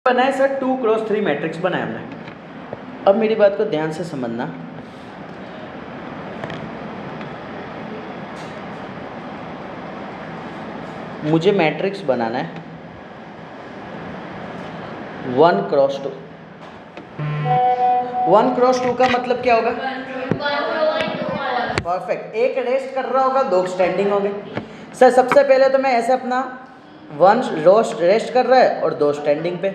बनाए sir 2x3 matrix बनाए हमने। अब मेरी बात को ध्यान से समझना। मुझे मैट्रिक्स बनाना है 1x2। 1x2 का मतलब क्या होगा? परफेक्ट। एक रेस्ट कर रहा होगा, दो स्टैंडिंग होंगे। सर सबसे पहले तो मैं ऐसे अपना 1 रेस्ट कर रहा है और 2 स्टैंडिंग पे,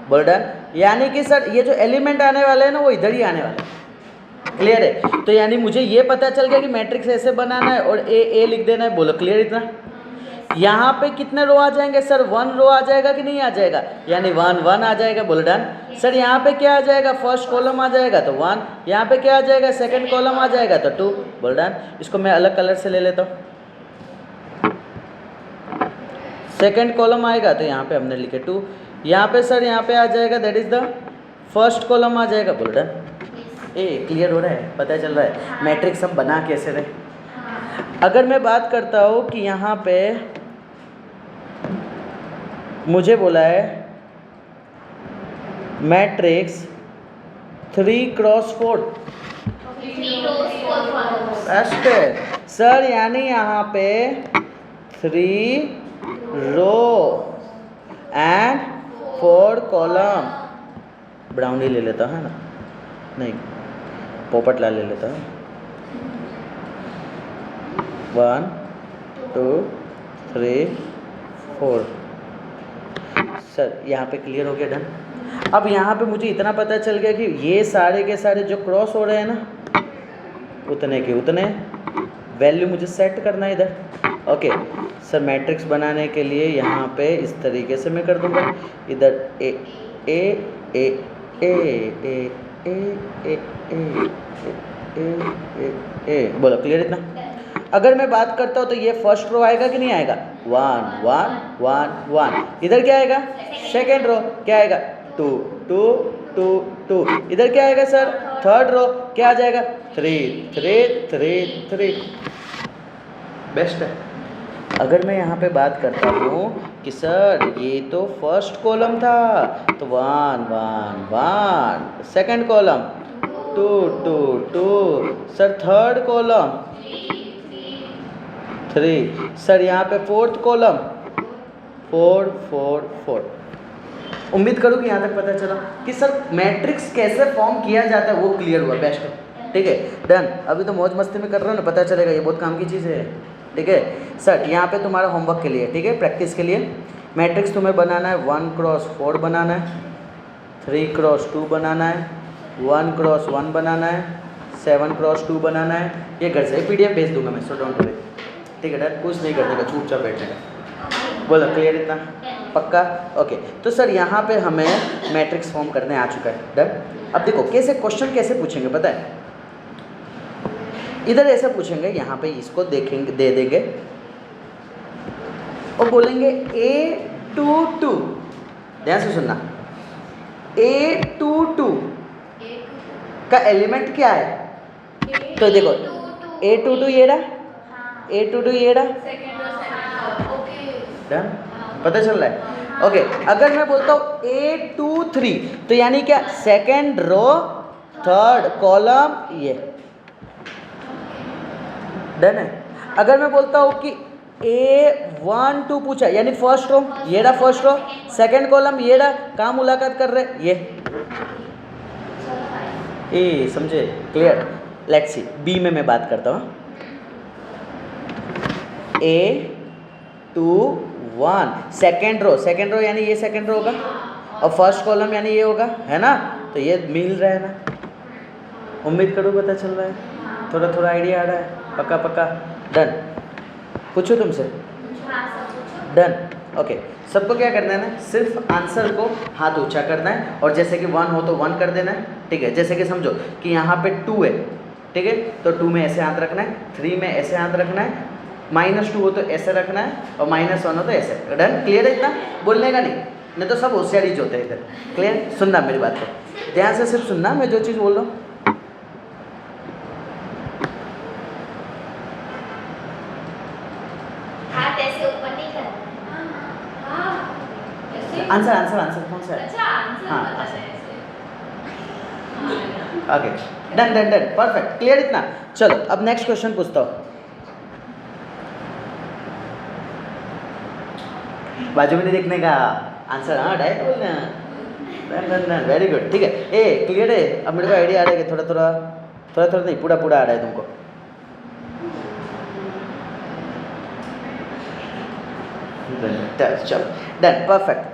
बोल डन। यानी कि सर ये जो एलिमेंट आने वाले हैं ना वो इधर ही आने वाले हैं। क्लियर है? तो यानी मुझे ये पता चल गया कि मैट्रिक्स ऐसे बनाना है और ए लिख देना है। बोलो क्लियर इतना? यहाँ पे कितने रो आ जाएंगे सर? 1 रो आ जाएगा कि नहीं आ जाएगा? यानी 1 1 आ जाएगा। बोलो डन। सर यहाँ पे क्या आ जाएगा? फर्स्ट कॉलम आ जाएगा तो 1। यहाँ पे क्या आ जाएगा? सेकंड कॉलम आ जाएगा तो 2। बोल डन। इसको मैं अलग कलर से ले लेता हूँ। सेकंड कॉलम आएगा तो यहाँ पे हमने लिखे 2। यहाँ पे सर यहाँ पे आ जाएगा, that is the first column आ जाएगा। बोल डन। क्लियर हो रहा है? पता चल रहा है मैट्रिक्स हम बना कैसे रहे? अगर मैं बात करता हूँ कि यहाँ पे मुझे बोला है मैट्रिक्स 3x4। बेस्ट है सर। यानी यहाँ पे 3 रो एंड 4 कॉलम। ब्राउनी ले लेता है ना? नहीं, पोपट लाल ले लेता है। 1 2 3 4। सर यहाँ पे क्लियर हो गया? डन। अब यहाँ पे मुझे इतना पता चल गया कि ये सारे के सारे जो क्रॉस हो रहे हैं ना, उतने के उतने वैल्यू मुझे सेट करना है इधर। ओके सर, मैट्रिक्स बनाने के लिए यहाँ पे इस तरीके से मैं कर दूँगा। इधर ए ए ए ए ए ए ए ए। बोलो क्लियर इतना? अगर मैं बात करता हूँ तो ये फर्स्ट रो आएगा कि नहीं आएगा? 1 1 1 1। इधर क्या आएगा? सेकेंड रो क्या आएगा? 2 2 2 2। इधर क्या आएगा सर? थर्ड रो क्या आ जाएगा? 3 3 3 3। बेस्ट है। अगर मैं यहाँ पे बात करता हूँ कि सर ये तो फर्स्ट कॉलम था तो 1 1 1। Second column 2 2 2। Sir third column 3। Sir यहाँ पे फोर्थ कॉलम 4 4 4। उम्मीद करूँ कि यहाँ तक पता चला कि सर मैट्रिक्स कैसे फॉर्म किया जाता है, वो क्लियर हुआ। बेस्ट है। ठीक है, डन। अभी तो मौज मस्ती में कर रहा हूँ ना, पता चलेगा, ये बहुत काम की चीज़ है। ठीक है सर, यहाँ पे तुम्हारा होमवर्क के लिए, ठीक है, प्रैक्टिस के लिए मैट्रिक्स तुम्हें बनाना है 1x4 बनाना है, 3x2 बनाना है, 1x1 बनाना है, 7x2 बनाना है। ये घर से PDF भेज दूंगा मैं, सो डोंट वरी। ठीक है डन। कुछ नहीं करने का, चुपचाप बैठने का। बोलो क्लियर इतना? पक्का? ओके। तो सर यहाँ पे हमें मैट्रिक्स फॉर्म करने आ चुका है। डन। अब देखो कैसे क्वेश्चन कैसे पूछेंगे पता है? इधर ऐसा पूछेंगे, यहाँ पे इसको देखेंगे, दे देंगे और बोलेंगे A22। ध्यान से सुनना, A22 का एलिमेंट क्या है? तो देखो A22 ये रहा, A22 ये रहा। डन। पता चल रहा है? ओके। अगर मैं बोलता हूँ A23 तो यानी क्या? सेकेंड रो थर्ड कॉलम ये। डन है। अगर मैं बोलता हूँ कि A12 पूछा यानी फर्स्ट रो ये रहा, फर्स्ट रो, सेकेंड कॉलम ये रहा, कहाँ मुलाकात कर रहे? ये समझे? क्लियर? लेट्स सी बी में मैं बात करता हूँ। A21 सेकेंड रो यानी ये सेकेंड रो होगा और फर्स्ट कॉलम यानी ये होगा, है ना? तो ये मिल रहा है ना? उम्मीद करो पता चल रहा है, थोड़ा थोड़ा आइडिया आ रहा है। पक्का पक्का? डन। पूछो तुमसे? डन। ओके। सबको क्या करना है ना, सिर्फ आंसर को हाथ ऊंचा करना है और जैसे कि 1 हो तो 1 कर देना है। ठीक है, जैसे कि समझो कि यहाँ पे 2 है, ठीक है, तो 2 में ऐसे हाथ रखना है, 3 में ऐसे हाथ रखना है, -2 हो तो ऐसे रखना है और -1 हो तो ऐसे। डन। क्लियर है इतना? बोलने का नहीं तो सब होशियारी जो होते हैं इधर। क्लियर? सुनना मेरी बात को ध्यान से, सिर्फ सुनना मैं जो चीज़ बोल रहा हूँ। आंसर कौन सा? सा है। अच्छा आंसर हाँ, पता आंसर। है ऐसे। Okay, done done done, perfect, clear इतना। चलो अब नेक्स्ट क्वेश्चन पूछता हूँ। बाजू में नहीं देखने का आंसर, हाँ डायरेक्ट बोलना। Done done done, very good, ठीक है। ए क्लियर है, अब मेरे को आइडिया आ रहा है कि थोड़ा थोड़ा थोड़ा थोड़ा नहीं, पूरा पूरा आ रहा है तुमको। चलो डन, परफेक्ट।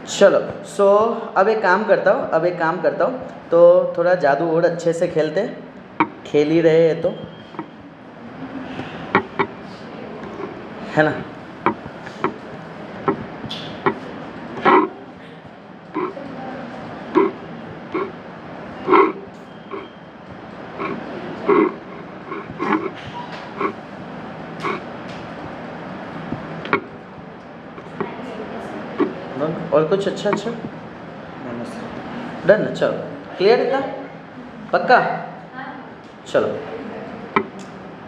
चलो सो अब एक काम करता हूँ, तो थोड़ा जादू और अच्छे से खेलते, खेल ही रहे हैं तो, है ना। और कुछ अच्छा डन, चलो क्लियर इतना, पक्का। चलो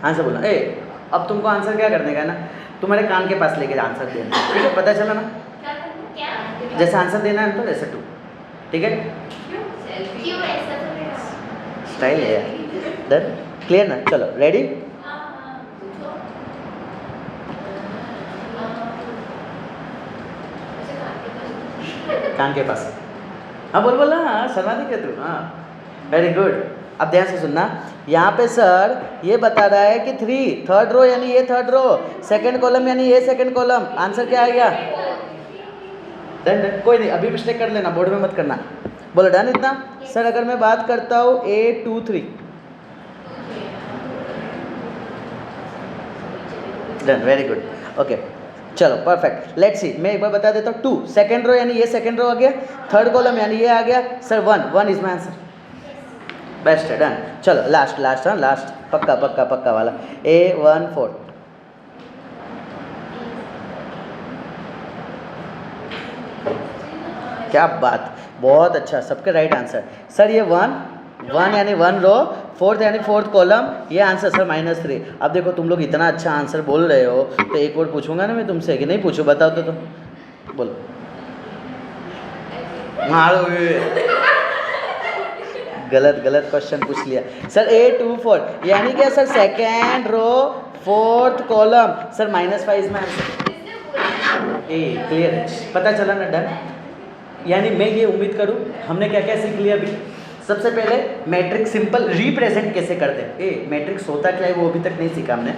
आंसर बोलना। ए अब तुमको आंसर क्या करने का है ना, तुम्हारे कान के पास लेके आंसर देना, ठीक है, पता चला ना। जैसे आंसर देना है तो ऐसे टू, ठीक है, क्यों ऐसा तो नहीं? स्टाइल है यार। डन, क्लियर ना, चलो रेडी। कान के पास, हाँ बोल बोल ना, शर्मा दी क्या तू, हाँ वेरी गुड। अब ध्यान से सुनना, यहाँ पे सर ये बता रहा है कि 3 थर्ड रो यानी ये थर्ड रो, सेकंड कॉलम यानी ये सेकंड कॉलम, आंसर क्या आ गया? डन डन, कोई नहीं, अभी मिस्टेक कर लेना, बोर्ड में मत करना। बोलो डन इतना। सर अगर मैं बात करता हूँ A23, done, very good, okay. चलो परफेक्ट, लेट्स सी, मैं एक बार बता देता हूँ। 2 सेकंड रो यानी ये सेकंड रो आ गया, थर्ड कॉलम यानी ये आ गया। Sir 1 is my answer, best है, डन। चलो लास्ट लास्ट, हाँ लास्ट, पक्का पक्का पक्का वाला, A14। क्या बात, बहुत अच्छा, सबके राइट आंसर। सर ये 1 यानी 1 रो, 4th यानी 4th कॉलम, ये आंसर सर -3। अब देखो तुम लोग इतना अच्छा आंसर बोल रहे हो, तो एक और पूछूंगा ना मैं तुमसे, कि नहीं पूछूं, बताओ तो बोलो। मारो, गलत क्वेश्चन पूछ लिया। सर A24 यानी क्या sir? Second row 4th column, sir -5 is my answer. ए क्लियर, पता चला ना, डन। यानी मैं ये उम्मीद करूँ, हमने क्या क्या सीख लिया अभी। सबसे पहले मैट्रिक्स सिंपल रिप्रेजेंट कैसे करते हैं। मैट्रिक्स होता क्या है वो अभी तक नहीं सीखा हमने,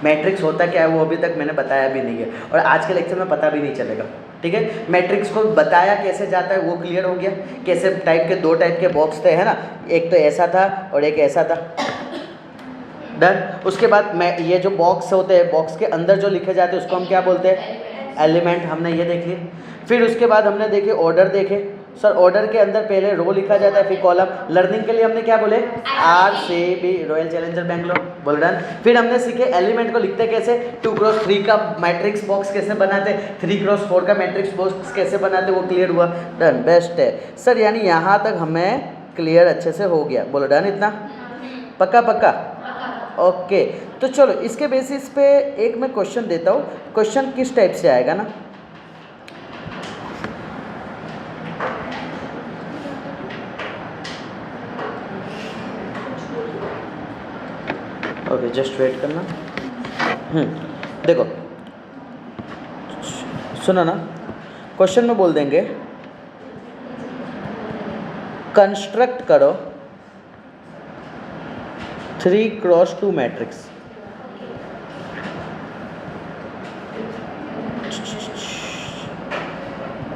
मैट्रिक्स होता क्या है वो अभी तक मैंने बताया भी नहीं है, और आज के लेक्चर में पता भी नहीं चलेगा, ठीक है। मैट्रिक्स को बताया कैसे जाता है वो क्लियर हो गया, कैसे टाइप के 2 टाइप के बॉक्स थे, है ना, एक तो ऐसा था और एक ऐसा था, डन। उसके बाद मैं ये जो बॉक्स होते हैं, बॉक्स के अंदर जो लिखे जाते हैं उसको हम क्या बोलते हैं? एलिमेंट, हमने ये देख लिए। फिर उसके बाद हमने देखे ऑर्डर देखे, सर ऑर्डर के अंदर पहले रो लिखा जाता है फिर कॉलम। लर्निंग के लिए हमने क्या बोले? RCB, रॉयल चैलेंजर बैंगलोर, बोल रहा है। फिर हमने सीखे एलिमेंट को लिखते कैसे, 2x3 का मैट्रिक्स बॉक्स कैसे बनाते, 3x4 का मैट्रिक्स बॉक्स कैसे बनाते, वो क्लियर हुआ, डन, बेस्ट है सर। यानी यहाँ तक हमें क्लियर अच्छे से हो गया, बोलो डन इतना, पक्का पक्का, ओके। तो चलो इसके बेसिस पे एक मैं क्वेश्चन देता हूँ। क्वेश्चन किस टाइप से आएगा ना, ओके जस्ट वेट करना। देखो सुनो ना, क्वेश्चन में बोल देंगे कंस्ट्रक्ट करो 3x2 matrix,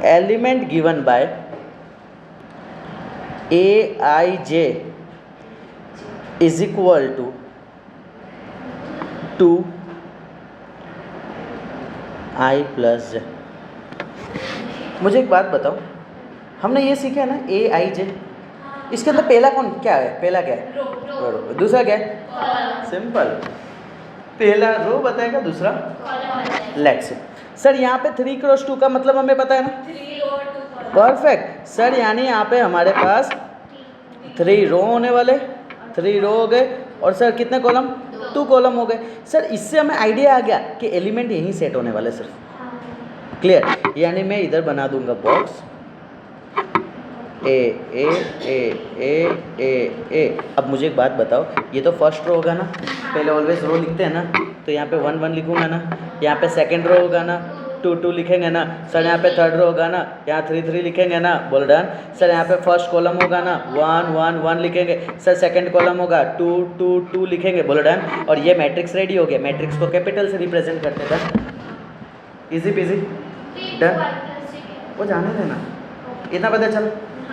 element given by Aij is equal to 2i + j। मुझे एक बात बताओ, हमने ये सीखा है ना Aij, इसके अंदर पहला कौन क्या है? पहला क्या है? रो। दूसरा क्या है? सिंपल, पहला रो बताएगा, दूसरा लेट्स से। सर यहाँ पे 3x2 का मतलब हमें पता है ना, परफेक्ट सर। यानी यहाँ पे हमारे पास 3 रो होने वाले, 3 रो हो गए, और सर कितने कॉलम? 2 कॉलम हो गए। सर इससे हमें आइडिया आ गया कि एलिमेंट यहीं सेट होने वाले सर, क्लियर? यानी मैं इधर बना दूंगा बॉक्स ए ए ए ए ए ए। अब मुझे एक बात बताओ, ये तो फर्स्ट रो होगा ना, पहले ऑलवेज रो लिखते हैं ना, तो यहाँ पे 1 1 लिखूंगा ना, यहाँ पे सेकंड रो होगा ना, 2 2 लिखेंगे ना सर, यहाँ पे थर्ड रो होगा ना, यहाँ 3 3 लिखेंगे ना, बोल डन सर। यहाँ पे फर्स्ट कॉलम होगा ना, 1 1 1 लिखेंगे सर, सेकंड कॉलम होगा 2 2 2 लिखेंगे, बोलो डन। और ये मैट्रिक्स रेडी हो गया। मैट्रिक्स को कैपिटल से रिप्रेजेंट करते थे, इजी पीजी डन। वो जाने देना, इतना पता चलो,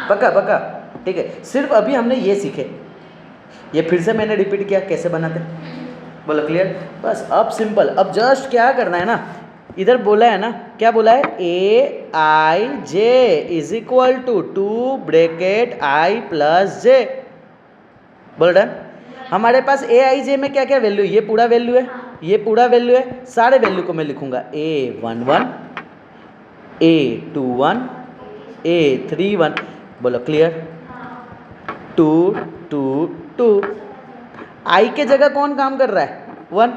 पक्का पक्का ठीक है। सिर्फ अभी हमने ये सीखे, ये फिर से मैंने रिपीट किया कैसे बनाते, बोलो क्लियर? बस अब सिंपल, अब जस्ट क्या करना है ना, इधर बोला है ना, क्या बोला है, A I J is equal to 2 bracket I plus J, बोलो डन। हमारे पास ए आई जे में क्या क्या वैल्यू, ये पूरा वैल्यू है, ये पूरा वैल्यू है, सारे वैल्यू को मैं लिखूंगा A11 A21 A31, बोलो क्लियर? 2 2 2। आई के जगह कौन काम कर रहा है, 1,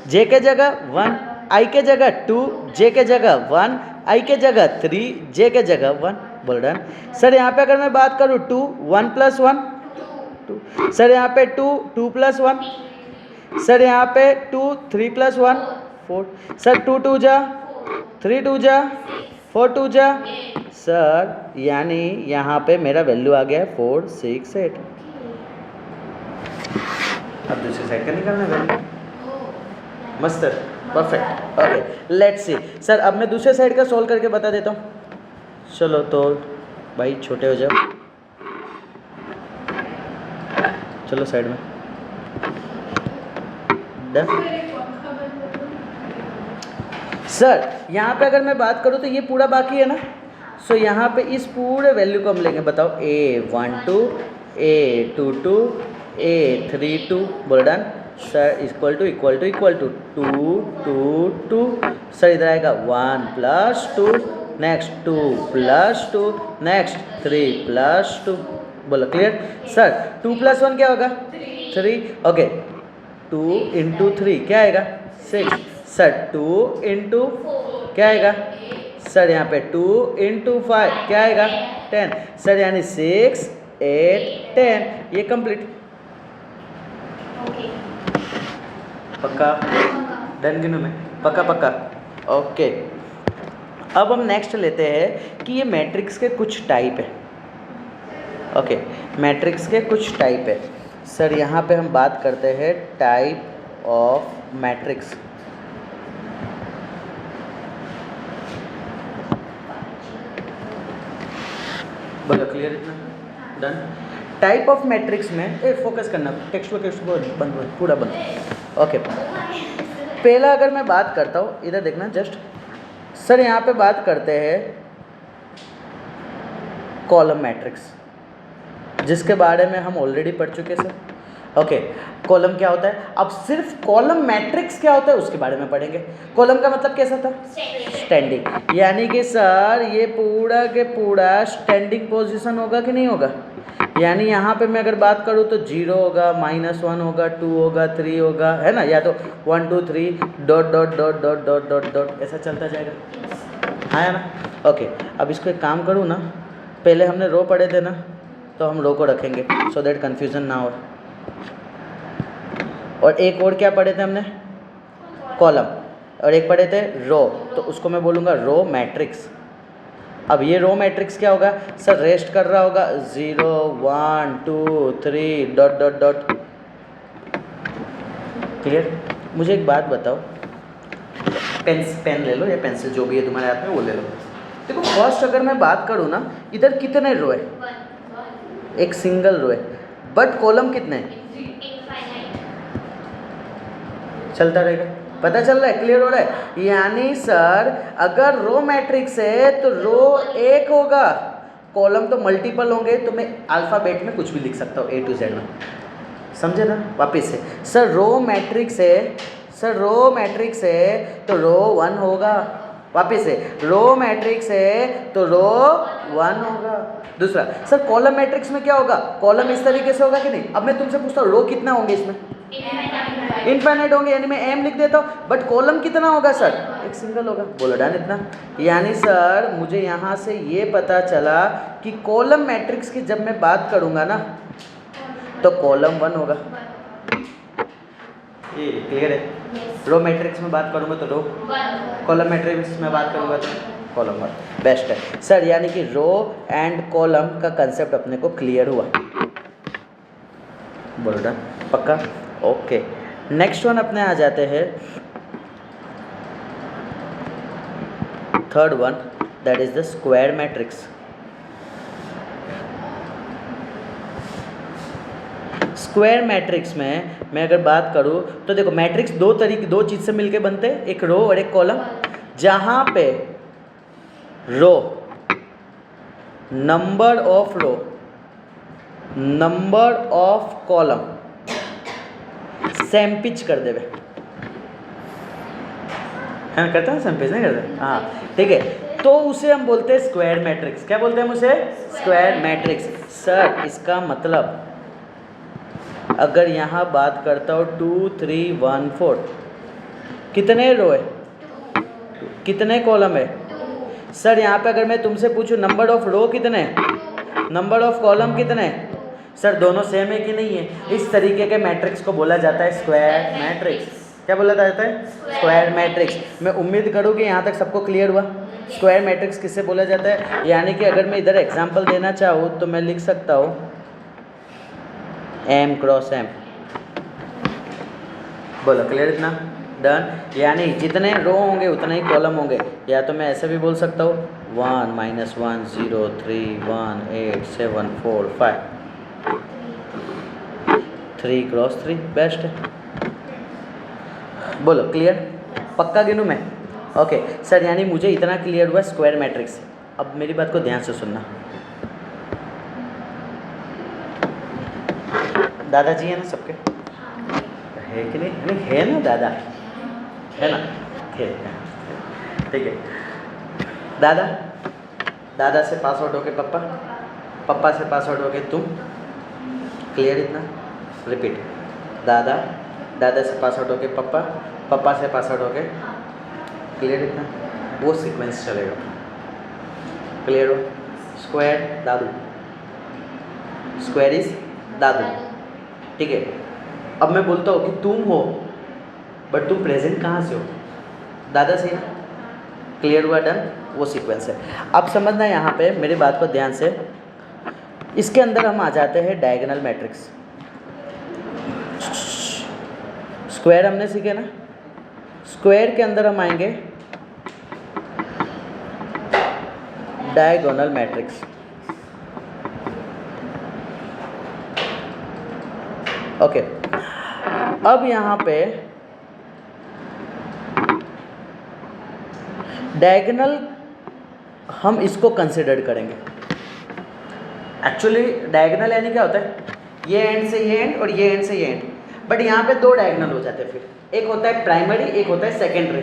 जे के जगह 1, आई के जगह 2, जे के जगह 1, आई के जगह 3, जे के जगह 1, बोल डन। सर यहाँ पे अगर मैं बात करूँ 2 1 + 1 2, सर यहाँ पे 2 2 + 1, सर यहाँ पे 2 3 + 1 4, सर 2 2 जा 3 2 जा 4 2 जा, सर यानी यहाँ पे मेरा वैल्यू आ गया है 4 6 8। अब दूसरी साइड का निकालना है वैल्यू, मस्त perfect okay. Let's see sir, अब मैं दूसरे साइड का सॉल्व करके बता देता हूँ। चलो तो भाई छोटे हो जाओ, चलो साइड में डन। सर यहाँ पे अगर मैं बात करूँ तो ये पूरा बाकी है ना, सो यहाँ पे इस पूरे वैल्यू को हम लेंगे, बताओ A12 A22 A32, बोल done sir, equal to 2 2 2, sir इधर आएगा 1 + 2, नेक्स्ट 2 + 2, नेक्स्ट 3 + 2, बोलो क्लियर? सर 2 + 1 क्या होगा, 3 ओके, 2 × 3 क्या आएगा, 6, सर 2 × क्या आएगा, सर यहाँ पे 2 × 5 क्या आएगा, 10, सर यानी 6 8 10, ये कंप्लीट पक्का डन गिनू में, पक्का पक्का ओके। अब हम नेक्स्ट लेते हैं कि ये मैट्रिक्स के कुछ टाइप है, ओके मैट्रिक्स के कुछ टाइप है। सर यहाँ पे हम बात करते हैं टाइप ऑफ मैट्रिक्स। बोलो क्लियर इतना डन? टाइप ऑफ मैट्रिक्स में फोकस करना, टेक्स्ट बंद पूरा बंद ओके। पहला अगर मैं बात करता हूँ, इधर देखना जस्ट, सर यहाँ पे बात करते हैं कॉलम मैट्रिक्स, जिसके बारे में हम ऑलरेडी पढ़ चुके सर। ओके कॉलम क्या होता है, अब सिर्फ कॉलम मैट्रिक्स क्या होता है उसके बारे में पढ़ेंगे। कॉलम का मतलब कैसा था, स्टैंडिंग, यानी कि सर ये पूरा के पूरा स्टैंडिंग पोजीशन होगा कि नहीं होगा। यानी यहाँ पे मैं अगर बात करूँ तो 0 होगा, -1 होगा, 2 होगा, 3 होगा, है ना, या तो 1 2 3 ... ऐसा चलता जाएगा, हाँ ना। ओके अब इसको एक काम करूँ ना, पहले हमने रो पढ़े थे ना, तो हम रो को रखेंगे सो दैट कन्फ्यूज़न ना हो। और एक और क्या पढ़े थे हमने, कॉलम, और एक पढ़े थे रो, तो उसको मैं बोलूँगा रो मैट्रिक्स। अब ये रो मैट्रिक्स क्या होगा सर, रेस्ट कर रहा होगा 0 1 2 3 ... क्लियर? मुझे एक बात बताओ, पेन ले लो या पेंसिल जो भी है तुम्हारे हाथ में वो ले लो। देखो फर्स्ट अगर मैं बात करूँ ना, इधर कितने रो है, एक सिंगल रो है, बट कॉलम कितने हैं, चलता रहेगा, पता चल रहा है, क्लियर हो रहा है। यानी सर अगर रो मैट्रिक्स है तो रो एक होगा, कॉलम तो मल्टीपल होंगे, तो मैं अल्फ़ाबेट में कुछ भी लिख सकता हूँ A to Z में, समझे ना। वापस से सर रो मैट्रिक्स है, सर रो मैट्रिक्स है तो रो 1 होगा, वापस से रो मैट्रिक्स है तो रो 1 होगा। दूसरा सर कॉलम मैट्रिक्स में क्या होगा, कॉलम इस तरीके से होगा कि नहीं। अब मैं तुमसे पूछता हूँ रो कितना होंगे इसमें, इनफाइनाइट होंगे, यानी मैं m लिख देता हूँ, बट कॉलम कितना होगा सर, एक सिंगल होगा। बोलो डन इतना। यानी सर मुझे यहाँ से ये पता चला कि कॉलम मैट्रिक्स की जब मैं बात करूँगा ना तो कॉलम 1 होगा। ये क्लियर है। रो मैट्रिक्स में बात करूँगा तो रो, कॉलम मैट्रिक्स में बात करूँगा तो कॉलम 1। बेस्ट है सर, यानी कि रो एंड कॉलम का कंसेप्ट अपने को क्लियर हुआ। बोलो डन पक्का। ओके नेक्स्ट वन अपने आ जाते हैं third one, that is the square matrix. Square matrix में मैं अगर बात करूँ तो देखो मैट्रिक्स दो चीज़ से मिलके बनते हैं, एक रो और एक कॉलम। जहाँ पे row number of row number of column same pitch कर देवे, हाँ करते हैं सेम पिच नहीं करते, हाँ ठीक है, तो उसे हम बोलते हैं स्क्वायर मैट्रिक्स। क्या बोलते हैं हम उसे? Square matrix. सर इसका मतलब अगर यहाँ बात करता हूँ 2 3 1 4, कितने रो है, कितने कॉलम है? सर यहाँ पे अगर मैं तुमसे पूछूं नंबर ऑफ रो कितने, नंबर ऑफ कॉलम कितने, सर दोनों सेम है कि नहीं है? इस तरीके के मैट्रिक्स को बोला जाता है स्क्वायर मैट्रिक्स। क्या बोला जाता है? Square matrix. मैं उम्मीद करूँ कि यहाँ तक सबको क्लियर हुआ। स्क्वायर मैट्रिक्स किससे बोला जाता है? यानी कि अगर मैं इधर एग्जांपल देना चाहूँ तो मैं लिख सकता हूँ m क्रॉस m। बोलो क्लियर इतना? डन। यानी जितने रो होंगे उतने ही कॉलम होंगे। या तो मैं ऐसे भी बोल सकता हूँ 1 -1 0 3 1 8 7 4 5 3 क्रॉस 3। बेस्ट है। बोलो क्लियर? पक्का गिनूँ मैं? ओके सर, यानी मुझे इतना क्लियर हुआ स्क्वायर मैट्रिक्स। अब मेरी बात को ध्यान से सुनना। दादाजी है ना सबके? है कि नहीं? नहीं है ना दादा? है ना? है। ठीक है। दादा, दादा से पास आउट हो गए पप्पा, पप्पा से पास आउट हो गए तुम। क्लियर इतना? रिपीट। दादा, दादा से पास आउट हो गए पप्पा, पप्पा से पास आउट हो गए। क्लियर इतना? वो सीक्वेंस चलेगा। क्लियर हो? स्क्वायर दादू, स्क्वायर इज दादू। ठीक है। अब मैं बोलता हूँ कि तुम हो, बट तुम प्रेजेंट कहाँ से हो? दादा से ना। क्लियर हुआ? डन। वो सीक्वेंस है। अब समझना यहाँ पे मेरी बात को ध्यान से। इसके अंदर हम आ जाते हैं डायगोनल मैट्रिक्स। स्क्वायर हमने सीखे ना, स्क्वायर के अंदर हम आएंगे डायगोनल मैट्रिक्स। ओके अब यहाँ पे डायगोनल हम इसको कंसिडर करेंगे। एक्चुअली डायगोनल यानी क्या होता है? ये एंड से ये एंड और ये एंड से ये एंड, बट यहाँ पे दो डायगोनल हो जाते हैं। फिर एक होता है प्राइमरी, एक होता है सेकेंडरी।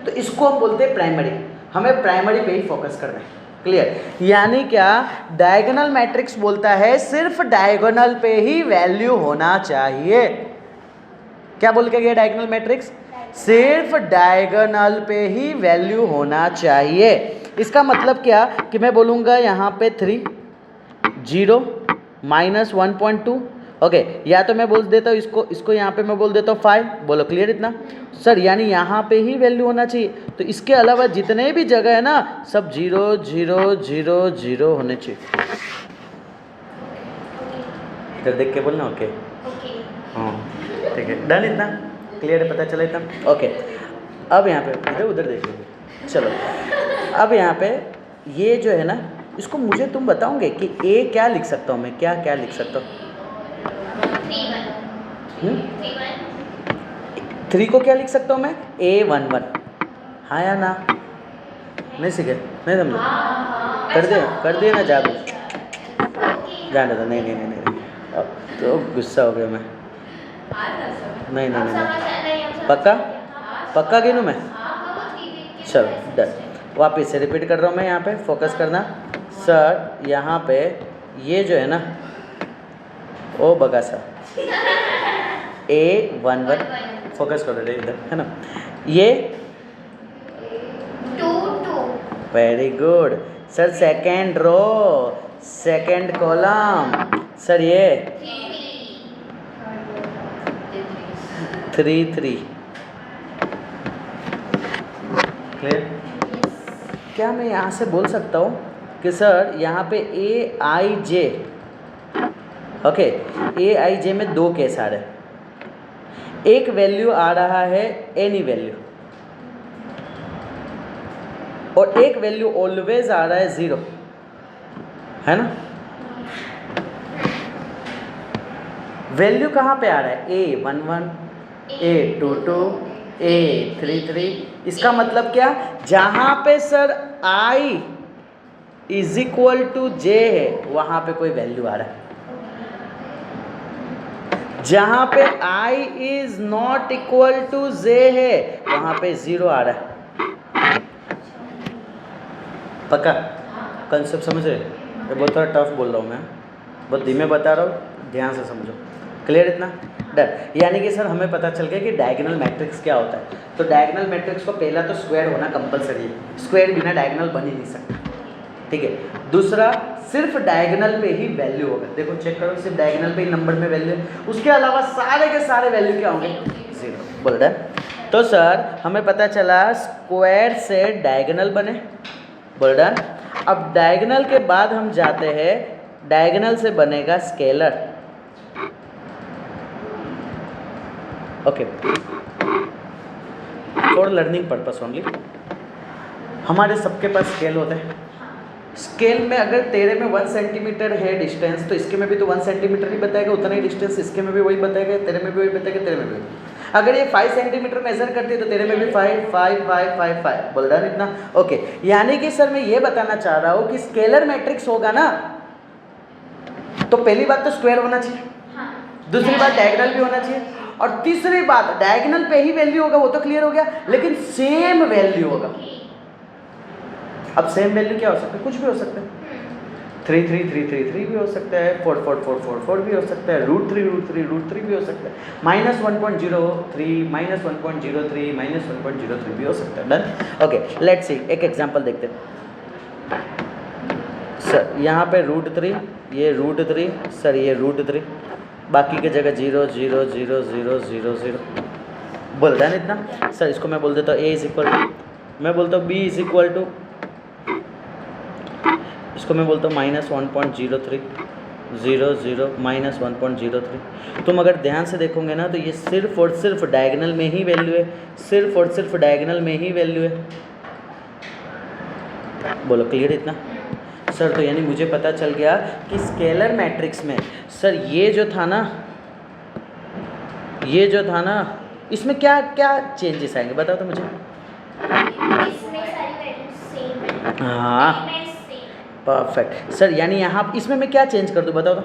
तो इसको हम बोलते हैं प्राइमरी। हमें प्राइमरी पे ही फोकस करना है। क्लियर? यानी क्या? डायगोनल मैट्रिक्स बोलता है सिर्फ डायगोनल पे ही वैल्यू होना चाहिए। क्या बोल के गया डायगोनल मैट्रिक्स? सिर्फ डायगोनल पे ही वैल्यू होना चाहिए। इसका मतलब क्या कि मैं बोलूँगा यहाँ पे 3 0 -1.2। ओके या तो मैं बोल देता हूँ इसको यहाँ पे मैं बोल देता हूँ 5। बोलो क्लियर इतना? सर यानी यहाँ पे ही वैल्यू होना चाहिए। तो इसके अलावा जितने भी जगह है ना सब 0 0 0 0 होने चाहिए। इधर देख के बोलना। ओके हाँ ठीक है। डन इतना? क्लियर है? पता चला इतना? ओके अब यहाँ पे इधर उधर देख लीजिए। चलो अब यहाँ पे ये जो है ना, इसको मुझे तुम बताओगे कि ए क्या लिख सकता हूँ मैं? क्या क्या लिख सकता हूँ? 3 को क्या लिख सकता हूँ मैं? A11। हाँ या ना? नहीं सीखे? नहीं समझे? कर दिए ना जादू? जाने दो। नहीं अब तो गुस्सा हो गया मैं। नहीं पक्का? पक्का गिनूँ मैं? चलो डन। वापस से रिपीट कर रहा हूँ मैं। यहाँ पे फोकस करना। सर यहाँ पे ये जो है ना ओ बगा सा A11 फोकस करो इधर है ना। ये very good sir. Second row, second column, sir ये 3 3। क्लियर? क्या मैं यहाँ से बोल सकता हूँ कि सर यहाँ पे ए I J, okay, A I जे में 2 केस आ रहे हैं। एक वैल्यू आ रहा है एनी वैल्यू और एक वैल्यू ऑलवेज आ रहा है 0, है ना? वैल्यू कहाँ पे आ रहा है? A11, A22, A33। इसका मतलब क्या? जहाँ पे sir I is equal to J है वहाँ पे कोई वैल्यू आ रहा है। जहाँ पे I is not equal to J है वहाँ पे 0 आ रहा है। पक्का? कंसेप्ट समझ रहे? ये बहुत थोड़ा टफ बोल रहा हूँ मैं, बहुत धीमे बता रहा हूँ, ध्यान से समझो। क्लियर इतना? डन। यानी कि सर हमें पता चल गया कि डायगोनल मैट्रिक्स क्या होता है। तो डायगोनल मैट्रिक्स को पहला तो स्क्वायर होना कंपलसरी है, स्क्वायर बिना डायगोनल बन ही नहीं सकता, ठीक है। दूसरा, सिर्फ डायगोनल पे ही वैल्यू होगा। देखो चेक करो, सिर्फ डायगोनल पे ही नंबर में वैल्यू है, उसके अलावा सारे के सारे वैल्यू क्या होंगे? 0। बोल डन। तो सर हमें पता चला स्क्वायर से डायगोनल बने, बोल डन। अब डायगोनल के बाद हम जाते हैं, डायगोनल से बनेगा scalar, okay, for learning purpose only. हमारे सबके पास स्केल होते हैं। स्केल में अगर तेरे में 1 सेंटीमीटर है डिस्टेंस तो इसके में भी तो 1 सेंटीमीटर ही बताएगा, उतना ही डिस्टेंस इसके में भी वही बताएगा, तेरे में भी वही बताएगा, तेरे में भी। अगर ये 5 सेंटीमीटर मेजर करती है तो तेरे में भी 5 5 5 5 5। बोल रहा है इतना? ओके। यानी कि सर मैं ये बताना चाह रहा हूँ कि स्केलर मैट्रिक्स होगा ना, तो पहली बात तो स्क्वायर होना चाहिए, दूसरी बात डायगोनल भी होना चाहिए, और तीसरी बात डायगोनल पे ही वैल्यू होगा, वो तो क्लियर हो गया, लेकिन सेम वैल्यू होगा। अब सेम वैल्यू क्या हो सकता है? कुछ भी हो सकता है। 3 3 3 3 3 भी हो सकता है, 4 4 4 4 4 भी हो सकता है, √3 भी हो सकता है, -1.03 -1.03 -1.03 भी हो सकता है। डन। ओके, लेट्स सी, एक एग्जांपल देखते हैं। सर यहाँ पे √3, ये √3, सर ये √3, बाकी की जगह 0 0 0 0 0 0। बोल रहा है ना इतना? सर इसको मैं बोल देता हूँ A इज इक्वल टू, मैं बोलता हूँ B इज इक्वल टू, इसको मैं बोलता हूँ -1.03 0 0 -1.03। तुम अगर ध्यान से देखोगे ना तो ये सिर्फ और सिर्फ डायगोनल में ही वैल्यू है, सिर्फ और सिर्फ डायगोनल में ही वैल्यू है। बोलो क्लियर इतना? सर तो यानी मुझे पता चल गया कि स्केलर मैट्रिक्स में सर ये जो था ना, ये जो था ना, इसमें क्या क्या चेंजेस आएंगे बताओ तो मुझे। इसमें सारी वैल्यूज सेम है, हाँ एलिमेंट्स सेम, परफेक्ट। सर यानी यहाँ इसमें मैं क्या चेंज कर दूँ बताओ तो?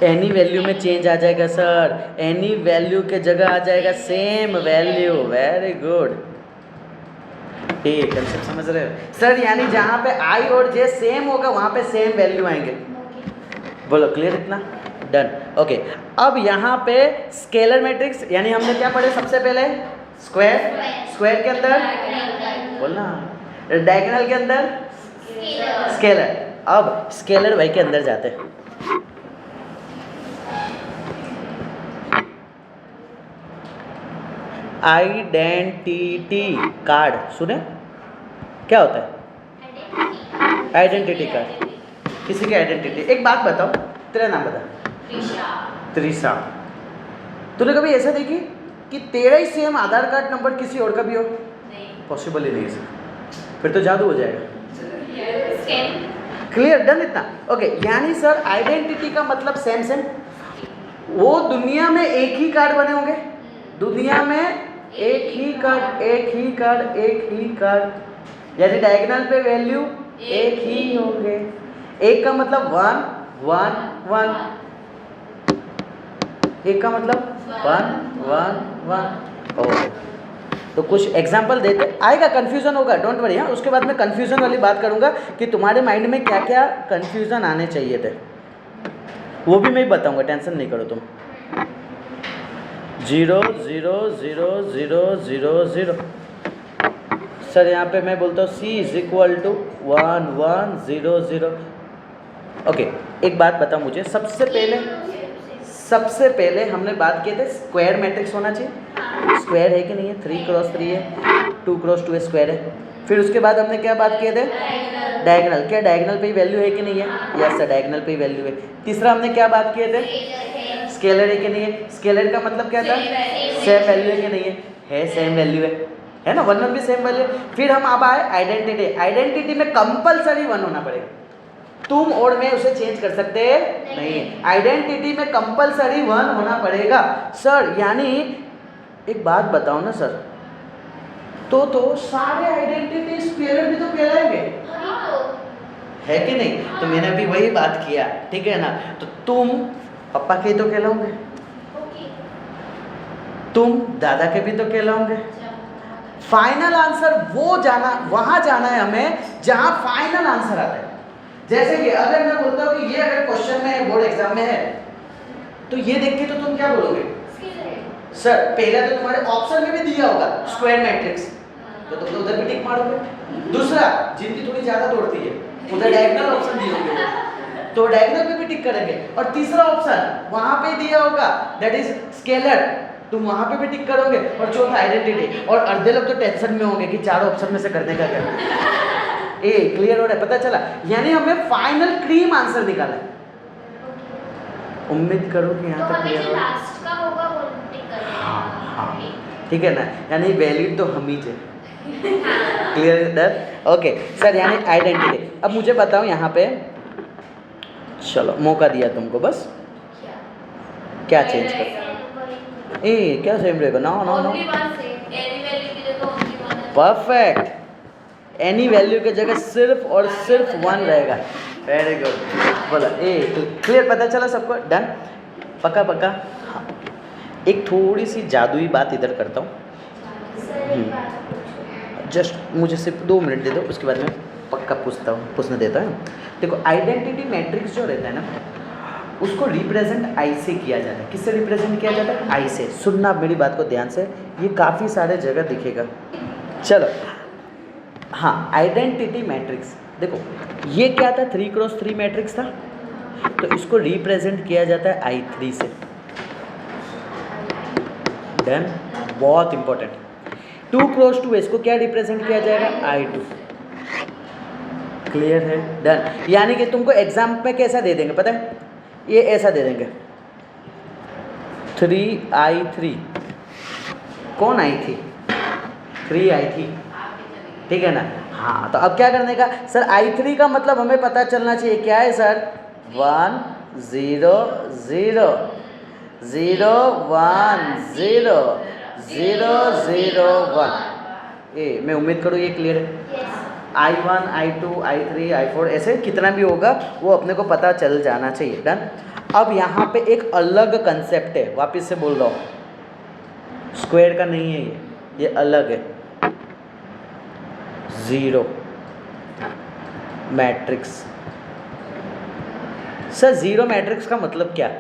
एनी वैल्यू में चेंज आ जाएगा सर, एनी वैल्यू के जगह आ जाएगा सेम वैल्यू। वेरी गुड, ठीक कंसेप्ट समझ रहे हो सर? यानी जहाँ पे आई और जे सेम होगा वहाँ पे सेम वैल्यू आएंगे। बोलो क्लियर इतना? डन। ओके, अब यहाँ पे स्केलर मैट्रिक्स यानी हमने क्या पढ़े सबसे पहले? स्क्वायर, स्क्वायर के अंदर बोलना, डायगोनल के अंदर स्केलर। अब स्केलर वाई के अंदर जाते हैं। आइडेंटिटी कार्ड सुने? क्या होता है आइडेंटिटी कार्ड? किसी की आइडेंटिटी। एक बात बताओ, तेरा नाम बता। त्रिशा। तूने कभी ऐसा देखी कि तेरा ही सेम आधार कार्ड नंबर किसी और का भी हो? पॉसिबल ही नहीं है, फिर तो जादू हो जाएगा। क्लियर? डन इतना? ओके, यानी सर आइडेंटिटी का मतलब सेम सेम, वो दुनिया में एक ही कार्ड बने होंगे, दुनिया में एक ही कार्ड, एक ही कार्ड, एक ही कार्ड, यानी डायगोनल पे वैल्यू एक ही होंगे। एक का मतलब 1 1 1, एक का मतलब 1 1 1। ओके, तो कुछ एग्जाम्पल देते, आएगा कंफ्यूजन होगा, डोंट वरी। हाँ, उसके बाद मैं कंफ्यूजन वाली बात करूंगा कि तुम्हारे माइंड में क्या क्या कंफ्यूजन आने चाहिए थे, वो भी मैं बताऊंगा, टेंशन नहीं करो तुम। 0 0 0 0 0 0, सर यहाँ पे मैं बोलता हूँ C is equal to 1 1 0 0। Okay, एक बात बता मुझे, सबसे पहले हमने बात किए थे स्क्वायर मैट्रिक्स होना चाहिए। स्क्वायर है कि नहीं है? 3 क्रॉस 3 है, 2 क्रॉस 2 स्क्वायर है। फिर उसके बाद हमने क्या बात किए थे? डायगोनल। क्या डायगोनल पे ही वैल्यू है कि नहीं है? यस सर, डायगोनल पे ही वैल्यू है। तीसरा हमने क्या बात किए थे? स्केलर है कि नहीं है? स्केलर का मतलब क्या था? सेम वैल्यू है कि नहीं है? सेम वैल्यू है ना, 1 1 भी सेम वैल्यू। फिर हम अब आए आइडेंटिटी। आइडेंटिटी में कंपलसरी 1 होना पड़ेगा, तुम और मैं उसे चेंज कर सकते नहीं है। आइडेंटिटी में कंपलसरी 1 होना पड़ेगा सर। यानी एक बात बताओ ना सर, तो सारे आइडेंटिटी स्केलर भी तो कहलाएंगे, है कि नहीं? तो मैंने अभी वही बात किया, ठीक है ना। तो तुम पापा के तो कहलाओगे, तुम दादा के भी तो कहलाओगे। फाइनल आंसर वहां जाना है हमें जहां फाइनल आंसर आता है। जैसे कि अगर मैं बोलता हूँ कि ये अगर क्वेश्चन में बोर्ड एग्जाम में है, तो ये देख के तो तुम क्या बोलोगे? सर पहला तो तुम्हारे ऑप्शन में भी दिया होगा स्क्वायर मैट्रिक्स, तो तुम तो उधर भी टिक मारोगे। दूसरा, जिनकी थोड़ी ज्यादा दौड़ती है उधर डायगोनल ऑप्शन दिए होंगे, तो डायगोनल पे भी टिक करेंगे। और तीसरा ऑप्शन वहां पे दिया होगा, दैट इज स्केलर, तुम वहां पे भी टिक करोगे। और चौथा आइडेंटिटी। और आधे लोग तो टेंशन में होंगे कि चारों ऑप्शन में से करने का क्या। क्लियर हो रहा है? पता चला? यानी हमें फाइनल क्रीम आंसर निकाला है। उम्मीद करो कि यहाँ तक क्लियर हो। लास्ट का होगा वो टिक करेंगे। हाँ, ठीक है ना, यानी वैलिड तो हम ही थे। क्लियर डर? ओके सर, यानी आइडेंटिटी। अब मुझे बताओ यहाँ पे, चलो मौका दिया तुमको, बस क्या चेंज कर? क्या सेम रहेगा? No perfect. एनी वैल्यू की जगह सिर्फ और सिर्फ 1 रहेगा। वेरी गुड, बोला। क्लियर? पता चला सबको? डन? पक्का? हाँ, एक थोड़ी सी जादुई बात इधर करता हूँ, जस्ट मुझे सिर्फ 2 मिनट दे दो, उसके बाद मैं पक्का पूछने देता हूँ। देखो, आइडेंटिटी मैट्रिक्स जो रहता है ना, उसको रिप्रेजेंट आई से किया जाता है। किससे रिप्रेजेंट किया जाता है? आई से। सुनना मेरी बात को ध्यान से, ये काफ़ी सारे जगह दिखेगा। चलो, हाँ, आइडेंटिटी मैट्रिक्स देखो, ये क्या था? 3 क्रॉस 3 मैट्रिक्स था, तो इसको रिप्रेजेंट किया जाता है I3 से। डन? बहुत इंपॉर्टेंट। 2 क्रॉस 2 इसको क्या रिप्रेजेंट किया जाएगा? I2। क्लियर है? डन। यानी कि तुमको एग्जाम में कैसा दे देंगे पता है? ये ऐसा दे देंगे, 3I3। कौन आई थी? 3 थी, ठीक है ना? हाँ, तो अब क्या करने का सर? I3 का मतलब हमें पता चलना चाहिए क्या है सर? 1 0 0 0 1 0 0 0 1। मैं उम्मीद करूँ ये क्लियर है। I1 I2 I3 I4 ऐसे कितना भी होगा वो अपने को पता चल जाना चाहिए। डन? अब यहाँ पे एक अलग कंसेप्ट है, वापस से बोल रहा हूँ, स्क्वायर का नहीं है ये अलग है। 0 मैट्रिक्स। सर 0 मैट्रिक्स का मतलब क्या?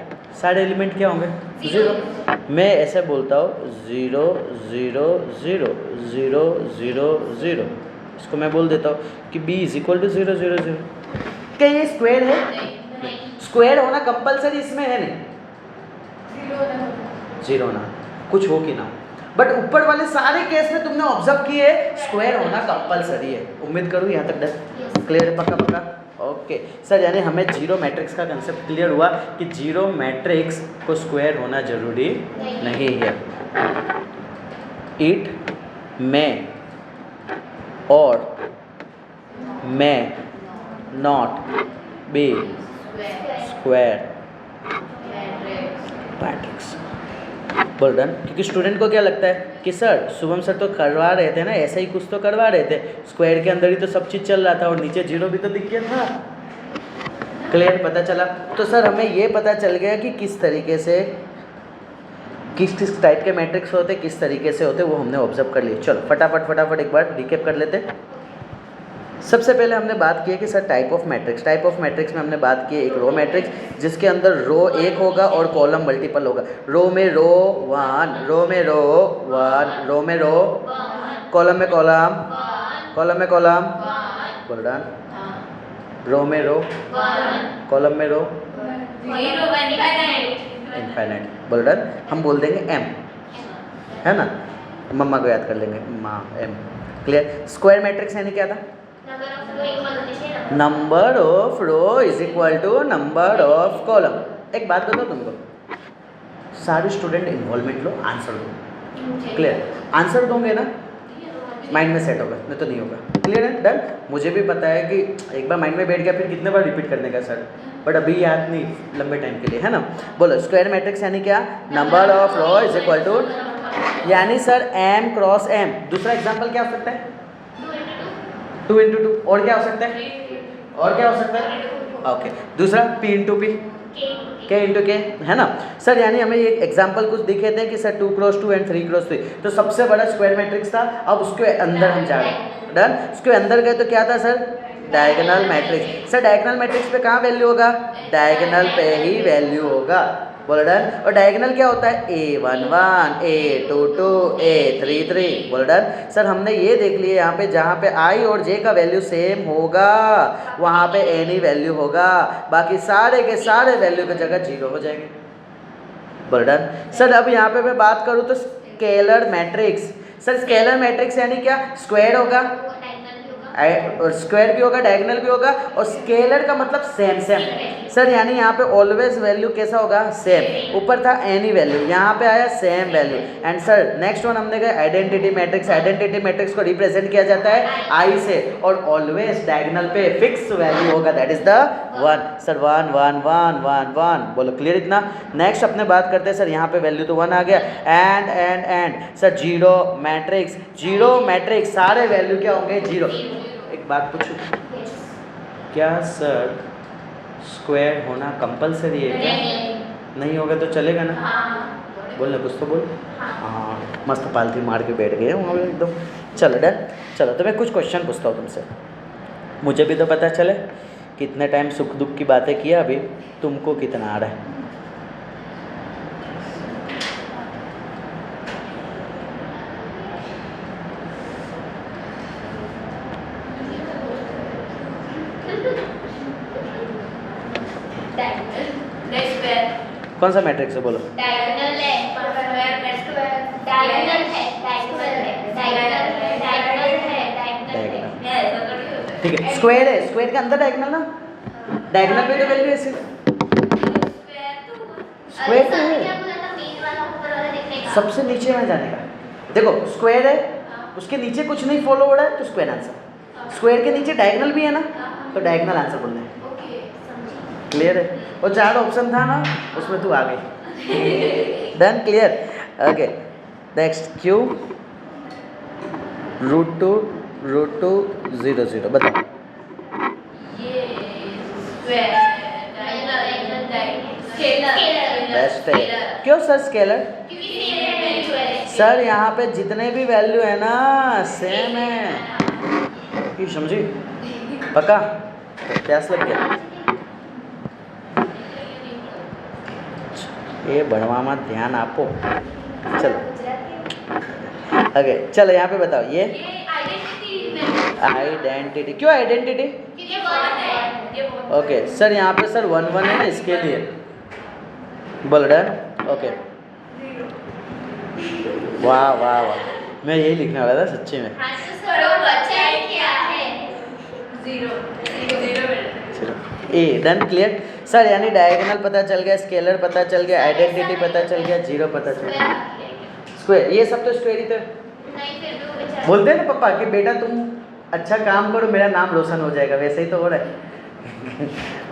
सारे एलिमेंट क्या होंगे? 0। मैं ऐसे बोलता हूँ 0 0 0 0 0 0। इसको मैं बोल देता हूँ कि B इज इक्वल टू 0 0 0। क्या ये स्क्वायर है? स्क्वायर होना कंपलसरी इसमें है नहीं? 0 ना, कुछ हो कि ना, बट ऊपर वाले सारे केस में तुमने ऑब्जर्व किए स्क्वायर होना कंपलसरी है। उम्मीद करूँ यहाँ तक डन? क्लियर है? पक्का? ओके सर, यानी हमें 0 मैट्रिक्स का कंसेप्ट क्लियर हुआ कि 0 मैट्रिक्स को स्क्वायर होना जरूरी नहीं है। इट मे और may not be square matrix. बोल डन? क्योंकि स्टूडेंट को क्या लगता है कि सर शुभम सर तो करवा रहे थे ना, ऐसा ही कुछ तो करवा रहे थे, स्क्वायर के अंदर ही तो सब चीज़ चल रहा था और नीचे 0 भी तो दिख गया था। क्लियर? पता चला? तो सर हमें ये पता चल गया कि किस तरीके से किस टाइप के मैट्रिक्स होते, किस तरीके से होते, वो हमने ऑब्जर्व कर लिए। चलो फटाफट एक बार रिकैप कर लेते। सबसे पहले हमने बात की है कि सर टाइप ऑफ मैट्रिक्स में हमने बात की है एक रो मैट्रिक्स जिसके अंदर रो 1 होगा और कॉलम मल्टीपल होगा। रो में रो 1, रो में रो 1, रो में रो, कॉलम में कॉलम कॉलम में कॉलम, 1 बोलो डन। रो में रो, 1 कॉलम में रो, 0 infinite इनफाइनाइट, बोलो डन। हम बोल देंगे m, है ना, मम्मा को याद कर लेंगे, माँ m, क्लियर। स्क्वायर मैट्रिक्स यानी क्या था? Number of row is equal to number of column. एक बात बताओ तुमको, सारे स्टूडेंट इन्वॉल्वमेंट लो, आंसर दो, क्लियर। आंसर दोगे ना माइंड में सेट होगा, नहीं तो नहीं होगा, क्लियर है, डन। मुझे भी पता है कि एक बार माइंड में बैठ गया फिर कितने बार रिपीट करने का सर, बट अभी याद नहीं लंबे टाइम के लिए, है ना। बोलो स्क्वायर मैट्रिक्स यानी क्या? Number of row is equal to, यानी सर m क्रॉस m। दूसरा एग्जाम्पल क्या हो सकता है? 2 इंटू 2। और क्या हो सकता है? और क्या हो सकता है? ओके, दूसरा p into p, k into k, है ना सर। यानी हमें एक एग्जाम्पल कुछ दिखे थे कि सर 2 क्रॉस 2 एंड 3 क्रॉस 3, तो सबसे बड़ा स्क्वायर मैट्रिक्स था। अब उसके अंदर हम जा रहे हैं, डन। उसके अंदर गए तो क्या था sir? Diagonal matrix. Sir diagonal matrix पे कहाँ वैल्यू होगा? डायगोनल पे ही वैल्यू होगा, बोलो डन। और डायगोनल क्या होता है? a11, a22, a33, बोलो डन। सर हमने ये देख लिया यहाँ पे, जहाँ पे i और j का वैल्यू सेम होगा वहाँ पे any वैल्यू होगा, बाकी सारे के सारे वैल्यू की जगह 0 हो जाएंगे, बोलो डन। सर अब यहाँ पे मैं बात करूँ तो scalar matrix. Sir scalar matrix यानी क्या? स्क्वायर होगा, और स्क्वायर भी होगा, डायगोनल भी होगा, और स्केलर का मतलब सेम सेम। सर यानी यहाँ पे ऑलवेज वैल्यू कैसा होगा? सेम। ऊपर था एनी वैल्यू, यहाँ पे आया same value. And sir next one हमने कहा आइडेंटिटी मैट्रिक्स। आइडेंटिटी मैट्रिक्स को रिप्रेजेंट किया जाता है आई से, और ऑलवेज डायगोनल पे फिक्स वैल्यू होगा, दैट इज द 1। सर 1 1 1 1 1, बोलो क्लियर इतना। नेक्स्ट अपने बात करते हैं, सर यहाँ पे वैल्यू तो 1 आ गया, and sir zero matrix. Zero matrix सारे वैल्यू क्या होंगे? 0। एक बात पूछूं, क्या सर स्क्वायर होना कंपलसरी है क्या? नहीं होगा तो चलेगा ना? बोलना कुछ तो बोल। हाँ मस्त पालती मार के बैठ गए वहाँ पे एकदम। चलो डन। चलो तो मैं कुछ क्वेश्चन पूछता हूँ तुमसे, मुझे भी तो पता चले कितने टाइम सुख दुख की बातें किया, अभी तुमको कितना आ रहा है। कौन सा मैट्रिक्स है बोलो? डायगोनल है, डायगोनल है, ठीक है, स्क्वायर है, स्क्वायर के अंदर डायगोनल ना, डायगोनल पे तो वैल्यू है सिर्फ, स्क्वायर तो है सबसे नीचे में जाने का। देखो स्क्वायर है, उसके नीचे कुछ नहीं फॉलो हो रहा है तो स्क्वायर आंसर। स्क्वायर के नीचे डायगोनल भी है ना, तो डायगोनल आंसर बोलना है, क्लियर है। और 4 ऑप्शन था ना, उसमें तू आ गई, done, clear, okay. Next Q √2 0 0, बताओ। बेस्ट है, क्यों सर स्केलर? सर यहाँ पे जितने भी वैल्यू है ना सेम है, ये समझी पक्का? प्यास लग गया? ये बढ़वा ध्यान आपो। चलो ओके, चलो यहाँ पे बताओ, ये आइडेंटिटी, क्यों आइडेंटिटी? ओके सर यहाँ पे सर 1 1 है ना, इसके लिए बोल डन, ओके। वाह वाह वाह, मैं यही लिखने वाला था सच्ची में। चलो ए डन, क्लियर। सर यानी डायगोनल पता चल गया, स्केलर पता चल गया, आइडेंटिटी पता चल गया, 0 पता चल गया, स्क्वायर, ये सब तो स्क्वायर ही थे। बोलते हैं ना पापा कि बेटा तुम अच्छा काम करो मेरा नाम रोशन हो जाएगा, वैसे ही तो हो रहा है।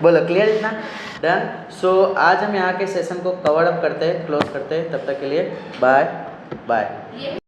बोलो क्लियर इतना, डन। सो आज हम यहाँ के सेशन को कवर अप करते हैं, क्लोज करते हैं, तब तक के लिए बाय बाय।